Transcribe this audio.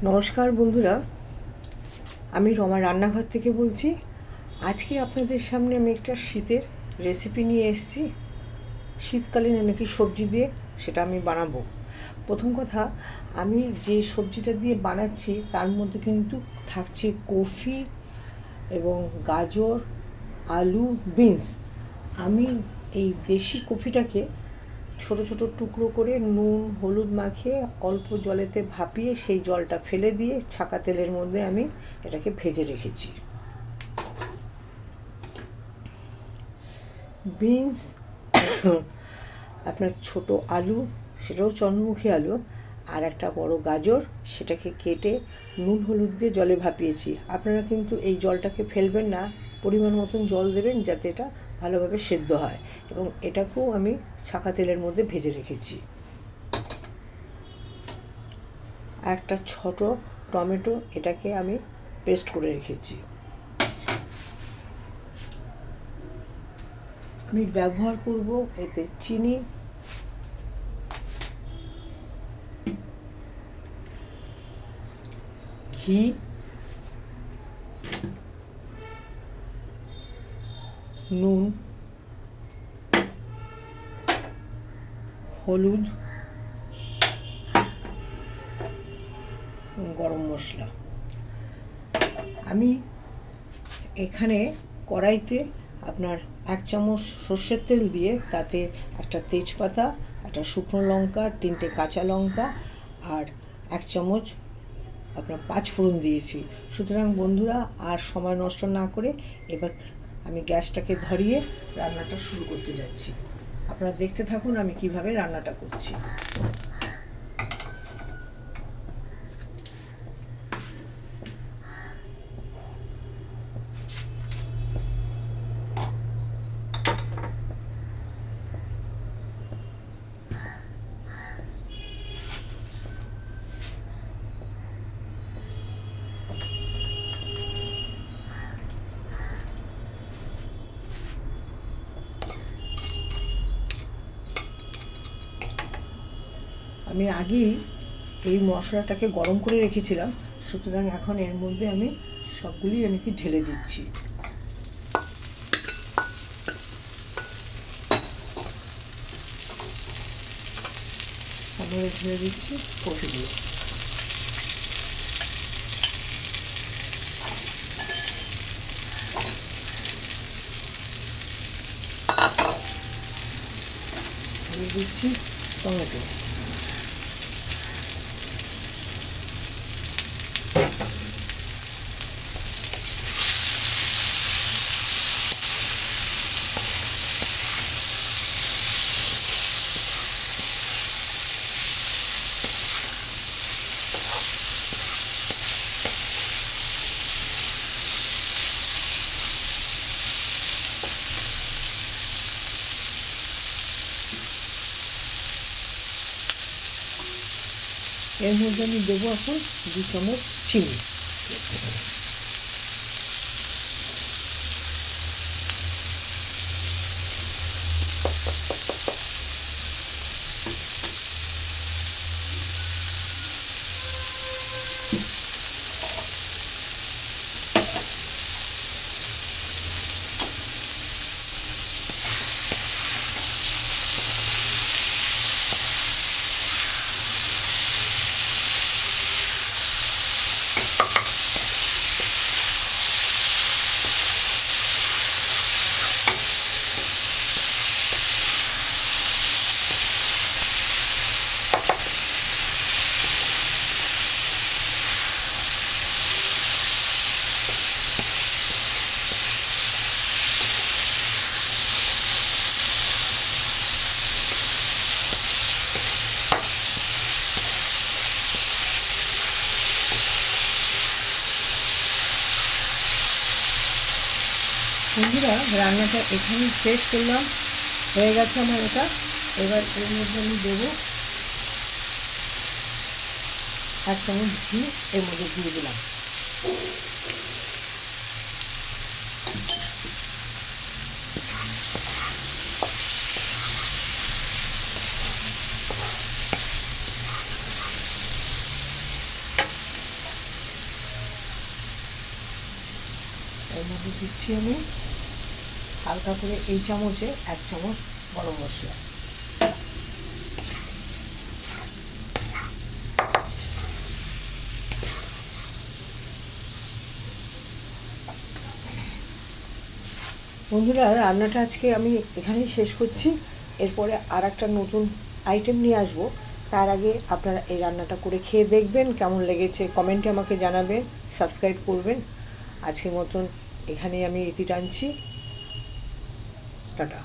নমস্কার বন্ধুরা, আমি রমা রান্নাঘর থেকে বলছি। আজকে আপনাদের সামনে আমি একটা শীতের রেসিপি নিয়ে এসেছি। শীতকালীন নাকি সবজি দিয়ে সেটা আমি বানাবো। প্রথম কথা, আমি যে সবজিটা দিয়ে বানাচ্ছি তার মধ্যে কিন্তু থাকছে কফি এবং গাজর, আলু, বিনস। আমি এই দেশি কফিটাকে ছোট ছোট টুকরো করে নুন হলুদ মাখিয়ে অল্প জলেতে ভাপিয়ে সেই জলটা ফেলে দিয়ে ছাকা তেলের মধ্যে আমি এটাকে ভেজে রেখেছি। বিনস, আপনার ছোট আলু, সেটাও চন্দ্রমুখী আলু, আর একটা বড় গাজর, সেটাকে কেটে নুন হলুদ দিয়ে জলে ভাপিয়েছি। আপনারা কিন্তু এই জলটাকে ফেলবেন না, পরিমাণ মতন জল দেবেন যাতে এটা ভালোভাবে সেদ্ধ হয়। এবং এটাকেও আমি ছাকা তেলের মধ্যে ভেজে রেখেছি। একটা ছোট টমেটো, এটাকে আমি পেস্ট করে রেখেছি। আমি ব্যবহার করব এতে চিনি, ঘি, নুন, হলুদ, গরম মশলা। আমি এখানে কড়াইতে আপনার 1 চামচ সর্ষের তেল দিয়ে তাতে একটা তেজপাতা, একটা শুকনো লঙ্কা, 3টে কাঁচা লঙ্কা আর 1 চামচ আপনার 5 ফোড়ন দিয়েছি। সুতরাং বন্ধুরা, আর সময় নষ্ট না করে এবার আমি গ্যাসটাকে ধরিয়ে রান্নাটা শুরু করতে যাচ্ছি। আপনারা দেখতে থাকুন আমি কিভাবে রান্নাটা করছি। আমি আগেই এই মশলাটাকে গরম করে রেখেছিলাম, সুতরাং এখন এর মধ্যে আমি সবগুলি এনেকে ঢেলে দিচ্ছি। আমি ঢেলে দিচ্ছি কফিগুলো। আমি দিচ্ছি টমেটো, এর মধ্যে আমি দেবো এখন 2 চামচ চিনি। বন্ধুরা, রান্নাটা এখানেই শেষ করলাম, হয়ে গেছে আমার এটা। এবার এর মধ্যে আমি দেবো 1 চামচ ঘি, এর মধ্যে দিয়ে দিলাম। এর মধ্যে দিচ্ছি আমি হালকা করে এই চামচে 1 চামচ গরম মশলা। বন্ধুরা, রান্নাটা আজকে আমি এখানেই শেষ করছি। এরপরে আর একটা নতুন আইটেম নিয়ে আসবো। তার আগে আপনারা এই রান্নাটা করে খেয়ে দেখবেন, কেমন লেগেছে কমেন্টে আমাকে জানাবেন, সাবস্ক্রাইব করবেন। আজকের মতন এখানেই আমি ইতি টানছি। টাটা।